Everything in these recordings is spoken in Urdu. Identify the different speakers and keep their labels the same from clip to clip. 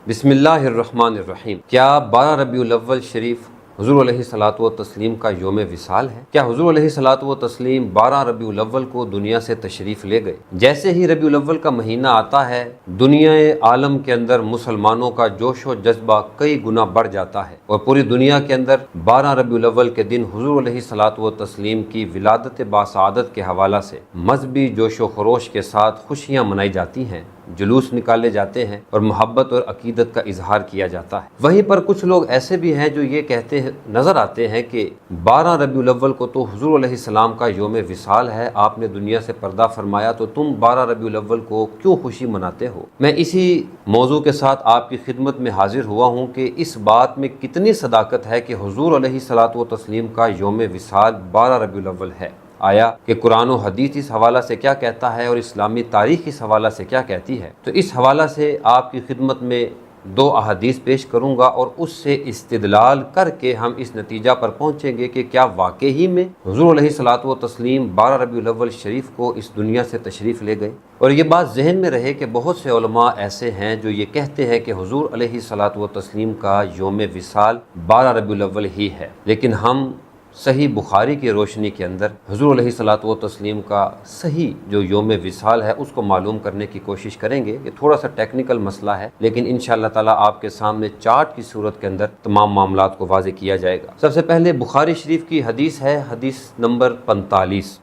Speaker 1: بسم اللہ الرحمن الرحیم۔ کیا 12 ربیع الاول شریف حضور علیہ الصلوۃ والتسلیم کا یوم وصال ہے؟ کیا حضور علیہ الصلوۃ والتسلیم 12 ربیع الاول کو دنیا سے تشریف لے گئے؟ جیسے ہی ربیع الاول کا مہینہ آتا ہے، دنیا عالم کے اندر مسلمانوں کا جوش و جذبہ کئی گنا بڑھ جاتا ہے، اور پوری دنیا کے اندر 12 ربیع الاول کے دن حضور علیہ الصلوۃ والتسلیم کی ولادت باسعادت کے حوالہ سے مذہبی جوش و خروش کے ساتھ خوشیاں منائی جاتی ہیں، جلوس نکالے جاتے ہیں اور محبت اور عقیدت کا اظہار کیا جاتا ہے۔ وہیں پر کچھ لوگ ایسے بھی ہیں جو یہ کہتے ہیں نظر آتے ہیں کہ 12 ربیع الاول کو تو حضور علیہ السلام کا یوم وصال ہے، آپ نے دنیا سے پردہ فرمایا، تو تم 12 ربیع الاول کو کیوں خوشی مناتے ہو؟ میں اسی موضوع کے ساتھ آپ کی خدمت میں حاضر ہوا ہوں کہ اس بات میں کتنی صداقت ہے کہ حضور علیہ الصلوۃ والتسلیم کا یوم وصال 12 ربیع الاول ہے۔ آیا کہ قرآن و حدیث اس حوالہ سے کیا کہتا ہے اور اسلامی تاریخ اس حوالہ سے کیا کہتی ہے؟ تو اس حوالہ سے آپ کی خدمت میں 2 احادیث پیش کروں گا، اور اس سے استدلال کر کے ہم اس نتیجہ پر پہنچیں گے کہ کیا واقعی میں حضور علیہ الصلوۃ والتسلیم 12 ربیع الاول شریف کو اس دنیا سے تشریف لے گئے۔ اور یہ بات ذہن میں رہے کہ بہت سے علماء ایسے ہیں جو یہ کہتے ہیں کہ حضور علیہ الصلوۃ والتسلیم کا یوم وصال 12 ربیع الاول ہی ہے، لیکن ہم صحیح بخاری کی روشنی کے اندر حضور علیہ الصلوۃ والتسلیم کا صحیح جو یوم وصال ہے اس کو معلوم کرنے کی کوشش کریں گے۔ یہ تھوڑا سا ٹیکنیکل مسئلہ ہے، لیکن انشاءاللہ تعالیٰ آپ کے سامنے چارٹ کی صورت کے اندر تمام معاملات کو واضح کیا جائے گا۔ سب سے پہلے بخاری شریف کی حدیث ہے، حدیث نمبر 45،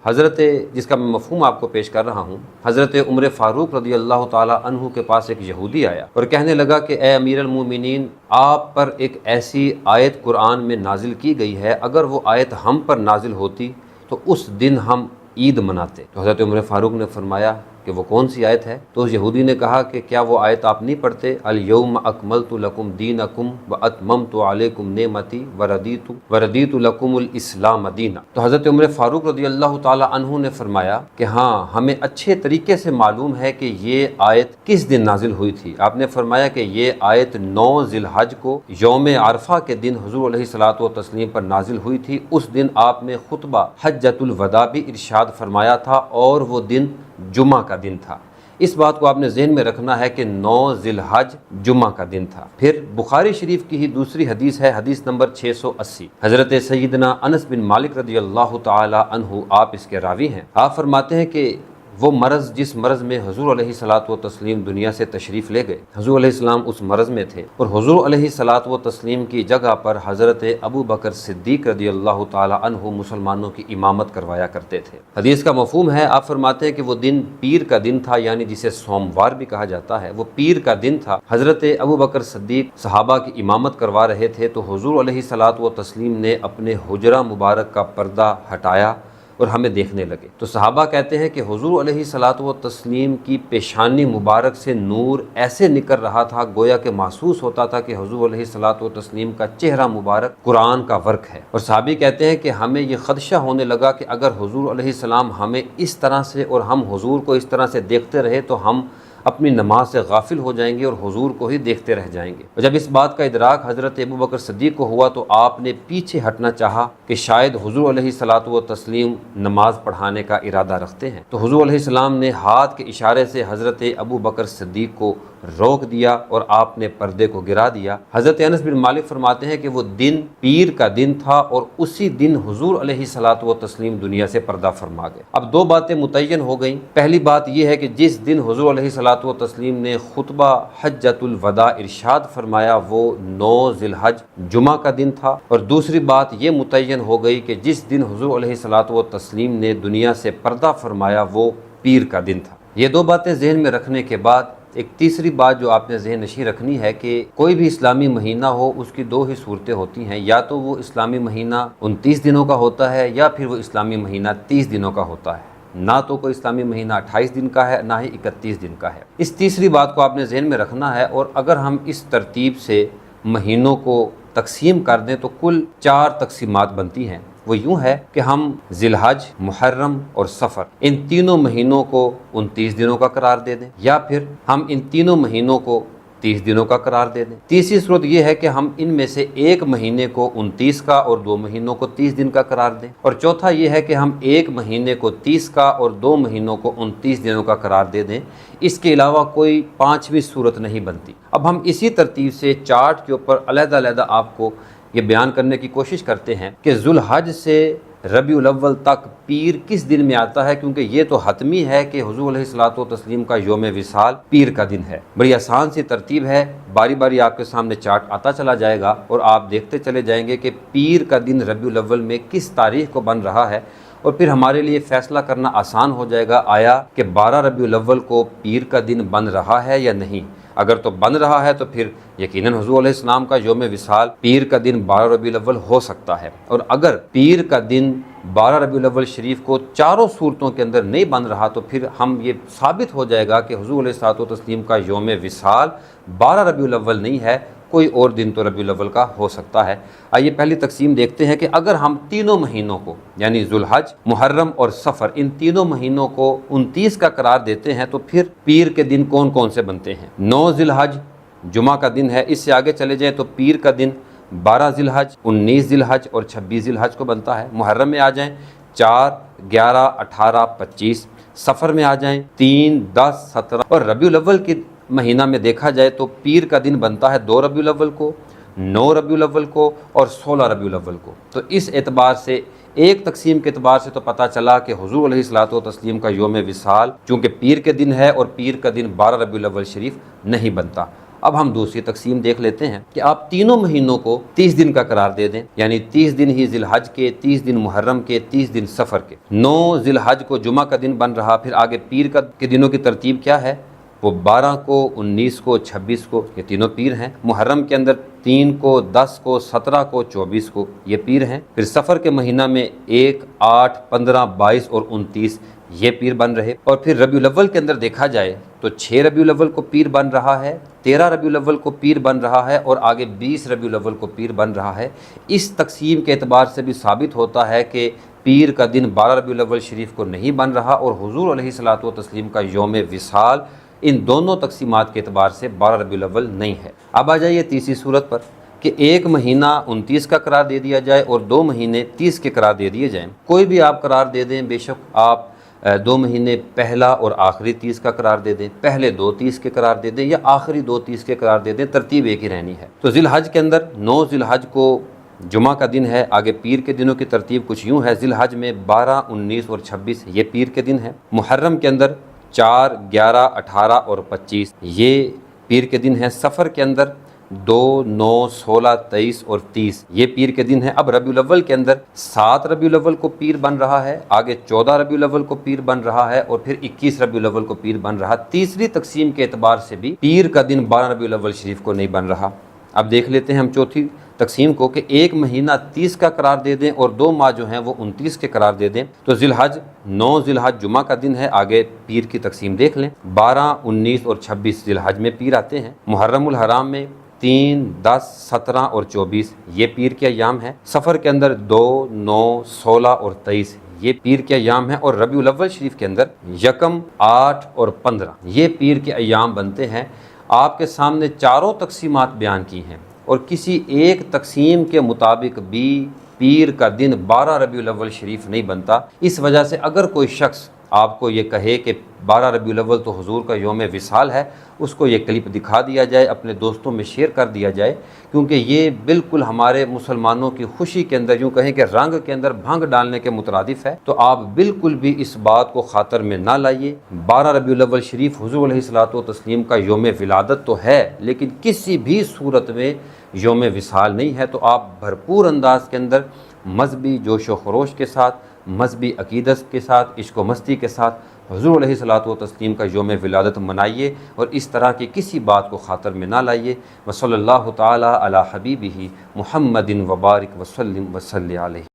Speaker 1: جس کا میں مفہوم آپ کو پیش کر رہا ہوں۔ حضرت عمر فاروق رضی اللہ تعالیٰ عنہ کے پاس ایک یہودی آیا اور کہنے لگا کہ اے امیر المومنین، آپ پر ایک ایسی آیت قرآن میں نازل کی گئی ہے، اگر وہ آیت ہم پر نازل ہوتی تو اس دن ہم عید مناتے۔ تو حضرت عمر فاروق نے فرمایا کہ وہ کون سی آیت ہے؟ تو اس یہودی نے کہا کہ کیا وہ آیت آپ نہیں پڑھتے؟ الیوم اکملت لکم دینکم واتممت علیکم نعمتی وردیت لکم الاسلام دینا۔ تو حضرت عمر فاروق رضی اللہ تعالی عنہ نے فرمایا کہ ہاں، ہمیں اچھے طریقے سے معلوم ہے کہ یہ آیت کس دن نازل ہوئی تھی۔ آپ نے فرمایا کہ یہ آیت 9 ذی الحج کو یوم عرفہ کے دن حضور علیہ الصلوۃ والتسلیم پر نازل ہوئی تھی۔ اس دن آپ نے خطبہ حجۃ الوداع بھی ارشاد فرمایا تھا، اور وہ دن جمعہ کا دن تھا۔ اس بات کو آپ نے ذہن میں رکھنا ہے کہ 9 ذی الحج جمعہ کا دن تھا۔ پھر بخاری شریف کی ہی دوسری حدیث ہے، حدیث نمبر 680، حضرت سیدنا انس بن مالک رضی اللہ تعالی عنہ، آپ اس کے راوی ہیں۔ آپ فرماتے ہیں کہ وہ مرض، جس مرض میں حضور علیہ الصلوۃ والتسلیم دنیا سے تشریف لے گئے، حضور علیہ السلام اس مرض میں تھے، اور حضور علیہ الصلوۃ والتسلیم کی جگہ پر حضرت ابو بکر صدیق رضی اللہ تعالی عنہ مسلمانوں کی امامت کروایا کرتے تھے۔ حدیث کا مفہوم ہے، آپ فرماتے ہیں کہ وہ دن پیر کا دن تھا، یعنی جسے سوموار بھی کہا جاتا ہے، وہ پیر کا دن تھا۔ حضرت ابو بکر صدیق صحابہ کی امامت کروا رہے تھے، تو حضور علیہ الصلوۃ والتسلیم نے اپنے حجرہ مبارک کا پردہ ہٹایا اور ہمیں دیکھنے لگے۔ تو صحابہ کہتے ہیں کہ حضور علیہ الصلوۃ والتسلیم کی پیشانی مبارک سے نور ایسے نکل رہا تھا، گویا کہ محسوس ہوتا تھا کہ حضور علیہ الصلوۃ والتسلیم کا چہرہ مبارک قرآن کا ورق ہے۔ اور صحابی کہتے ہیں کہ ہمیں یہ خدشہ ہونے لگا کہ اگر حضور علیہ السلام ہمیں اس طرح سے اور ہم حضور کو اس طرح سے دیکھتے رہے تو ہم اپنی نماز سے غافل ہو جائیں گے اور حضور کو ہی دیکھتے رہ جائیں گے۔ اور جب اس بات کا ادراک حضرت ابو بکر صدیق کو ہوا تو آپ نے پیچھے ہٹنا چاہا کہ شاید حضور علیہ الصلوۃ والتسلیم نماز پڑھانے کا ارادہ رکھتے ہیں۔ تو حضور علیہ السلام نے ہاتھ کے اشارے سے حضرت ابو بکر صدیق کو روک دیا اور آپ نے پردے کو گرا دیا۔ حضرت انس بن مالک فرماتے ہیں کہ وہ دن پیر کا دن تھا، اور اسی دن حضور علیہ الصلوۃ والتسلیم دنیا سے پردہ فرما گئے۔ اب 2 باتیں متعین ہو گئیں۔ پہلی بات یہ ہے کہ جس دن حضور علیہ الصلوۃ والتسلیم نے خطبہ حجۃ الوداع ارشاد فرمایا وہ 9 ذی الحج جمعہ کا دن تھا، اور دوسری بات یہ متعین ہو گئی کہ جس دن حضور علیہ الصلوۃ والتسلیم نے دنیا سے پردہ فرمایا وہ پیر کا دن تھا۔ یہ 2 باتیں ذہن میں رکھنے کے بعد ایک تیسری بات جو آپ نے ذہن نشین رکھنی ہے کہ کوئی بھی اسلامی مہینہ ہو، اس کی 2 ہی صورتیں ہوتی ہیں، یا تو وہ اسلامی مہینہ 29 دنوں کا ہوتا ہے، یا پھر وہ اسلامی مہینہ 30 دنوں کا ہوتا ہے۔ نہ تو کوئی اسلامی مہینہ 28 دن کا ہے، نہ ہی 31 دن کا ہے۔ اس تیسری بات کو آپ نے ذہن میں رکھنا ہے، اور اگر ہم اس ترتیب سے مہینوں کو تقسیم کر دیں تو کل 4 تقسیمات بنتی ہیں۔ وہ یوں ہے کہ ہم ذی الحج، محرم اور صفر، ان تینوں مہینوں کو 29 دنوں کا قرار دے دیں، یا پھر ہم ان تینوں مہینوں کو 30 دنوں کا قرار دے دیں۔ تیسری صورت یہ ہے کہ ہم ان میں سے ایک مہینے کو 29 کا اور 2 مہینوں کو 30 دن کا قرار دیں، اور چوتھا یہ ہے کہ ہم ایک مہینے کو 30 کا اور 2 مہینوں کو 29 دنوں کا قرار دے دیں۔ اس کے علاوہ کوئی پانچویں صورت نہیں بنتی۔ اب ہم اسی ترتیب سے چارٹ کے اوپر علیحدہ علیحدہ آپ کو یہ بیان کرنے کی کوشش کرتے ہیں کہ ذوالحج سے ربیع الاول تک پیر کس دن میں آتا ہے، کیونکہ یہ تو حتمی ہے کہ حضور علیہ الصلوۃ والتسلیم کا یوم وصال پیر کا دن ہے۔ بڑی آسان سی ترتیب ہے، باری باری آپ کے سامنے چارٹ آتا چلا جائے گا اور آپ دیکھتے چلے جائیں گے کہ پیر کا دن ربیع الاول میں کس تاریخ کو بن رہا ہے، اور پھر ہمارے لیے فیصلہ کرنا آسان ہو جائے گا آیا کہ 12 ربیع الاول کو پیر کا دن بن رہا ہے یا نہیں۔ اگر تو بن رہا ہے تو پھر یقیناً حضور علیہ السلام کا یوم وصال پیر کا دن 12 ربیع الاول ہو سکتا ہے، اور اگر پیر کا دن 12 ربیع الاول شریف کو چاروں صورتوں کے اندر نہیں بن رہا تو پھر ہم یہ ثابت ہو جائے گا کہ حضور علیہ الصلوۃ والتسلیم کا یوم وصال 12 ربیع الاول نہیں ہے، کوئی اور دن تو ربیع الاول کا ہو سکتا ہے۔ آئیے پہلی تقسیم دیکھتے ہیں کہ اگر ہم تینوں مہینوں کو یعنی ذوالحج، محرم اور صفر، ان تینوں مہینوں کو 29 کا قرار دیتے ہیں تو پھر پیر کے دن کون کون سے بنتے ہیں۔ 9 ذی الحج جمعہ کا دن ہے، اس سے آگے چلے جائیں تو پیر کا دن 12 ذی الحج، 19 ذی الحج اور 26 ذی الحج کو بنتا ہے۔ محرم میں آ جائیں 4، 11، 18، 25، صفر میں آ جائیں 3، 10، 17، اور ربیع الاول کی مہینہ میں دیکھا جائے تو پیر کا دن بنتا ہے 2 ربیع الاول کو، 9 ربیع الاول کو اور 16 ربیع الاول کو۔ تو اس اعتبار سے ایک تقسیم کے اعتبار سے تو پتہ چلا کہ حضور علیہ الصلوۃ والتسلیم کا یوم وصال چونکہ پیر کے دن ہے اور پیر کا دن 12 ربیع الاول شریف نہیں بنتا۔ اب ہم دوسری تقسیم دیکھ لیتے ہیں کہ آپ تینوں مہینوں کو 30 دن کا قرار دے دیں، یعنی 30 دن ہی ذی الحج کے، 30 دن محرم کے، 30 دن صفر کے۔ 9 ذی الحج کو جمعہ کا دن بن رہا، پھر آگے پیر کے دنوں کی ترتیب کیا ہے، وہ 12 کو، 19 کو، 26 کو، یہ تینوں پیر ہیں۔ محرم کے اندر 3 کو، 10 کو، 17 کو، 24 کو، یہ پیر ہیں۔ پھر صفر کے مہینہ میں 1، 8، 15، 22 اور 29 یہ پیر بن رہے، اور پھر ربیع الاول کے اندر دیکھا جائے تو 6 ربیع الاول کو پیر بن رہا ہے، 13 ربیع الاول کو پیر بن رہا ہے، اور آگے 20 ربیع الاول کو پیر بن رہا ہے۔ اس تقسیم کے اعتبار سے بھی ثابت ہوتا ہے کہ پیر کا دن 12 ربیع الاول شریف کو نہیں بن رہا، اور حضور علیہ الصلوۃ والتسلیم کا یوم وصال ان دونوں تقسیمات کے اعتبار سے 12 ربیع الاول نہیں ہے۔ اب آ جائیے تیسری صورت پر کہ ایک مہینہ 29 کا قرار دے دیا جائے اور 2 مہینے 30 کے قرار دے دیے جائیں۔ کوئی بھی آپ قرار دے دیں، بے شک آپ 2 مہینے پہلا اور آخری 30 کا قرار دے دیں، پہلے 2 30 کے قرار دے دیں یا آخری 2 30 کے قرار دے دیں، ترتیب ایک ہی رہنی ہے۔ تو ذی الحج کے اندر 9 ذی الحج کو جمعہ کا دن ہے، آگے پیر کے دنوں کی ترتیب کچھ یوں ہے، ذی الحج میں 12، 19 اور 26 یہ پیر کے دن ہے۔ محرم کے اندر 4، 11، 18 اور 25 یہ پیر کے دن ہیں۔ صفر کے اندر 2، 9، 16، 23 اور 30 یہ پیر کے دن ہیں۔ اب ربیع الاول کے اندر 7 ربیع الاول کو پیر بن رہا ہے، آگے 14 ربیع الاول کو پیر بن رہا ہے، اور پھر 21 ربیع الاول کو پیر بن رہا۔ تیسری تقسیم کے اعتبار سے بھی پیر کا دن 12 ربیع الاول شریف کو نہیں بن رہا۔ اب دیکھ لیتے ہیں ہم چوتھی تقسیم کو کہ ایک مہینہ 30 کا قرار دے دیں اور 2 ماہ جو ہیں وہ 29 کے قرار دے دیں۔ تو ذی الحج 9 ذی الحج جمعہ کا دن ہے، آگے پیر کی تقسیم دیکھ لیں، 12، 19 اور 26 ذی الحج میں پیر آتے ہیں۔ محرم الحرام میں 3، 10، 17 اور 24 یہ پیر کے ایام ہیں۔ صفر کے اندر 2، 9، 16 اور 23 یہ پیر کے ایام ہیں، اور ربیع الاول شریف کے اندر 1، 8 اور 15 یہ پیر کے ایام بنتے ہیں۔ آپ کے سامنے چاروں تقسیمات بیان کی ہیں، اور کسی ایک تقسیم کے مطابق بھی پیر کا دن 12 ربیع الاول شریف نہیں بنتا۔ اس وجہ سے اگر کوئی شخص آپ کو یہ کہے کہ 12 ربیع الاول تو حضور کا یوم وصال ہے، اس کو یہ کلپ دکھا دیا جائے، اپنے دوستوں میں شیئر کر دیا جائے، کیونکہ یہ بالکل ہمارے مسلمانوں کی خوشی کے اندر، یوں کہیں کہ رنگ کے اندر بھنگ ڈالنے کے مترادف ہے۔ تو آپ بالکل بھی اس بات کو خاطر میں نہ لائیے۔ 12 ربیع الاول شریف حضور علیہ الصلوۃ والتسلیم کا یوم ولادت تو ہے، لیکن کسی بھی صورت میں یوم وصال نہیں ہے۔ تو آپ بھرپور انداز کے اندر مذہبی جوش و خروش کے ساتھ، مذہبی عقیدت کے ساتھ، عشق و مستی کے ساتھ حضور علیہ الصلوۃ والتسلیم کا یوم ولادت منائیے، اور اس طرح کی کسی بات کو خاطر میں نہ لائیے۔ وصلی اللہ تعالی علی حبیبہ محمد وبارک وسلم وصلی علیہ۔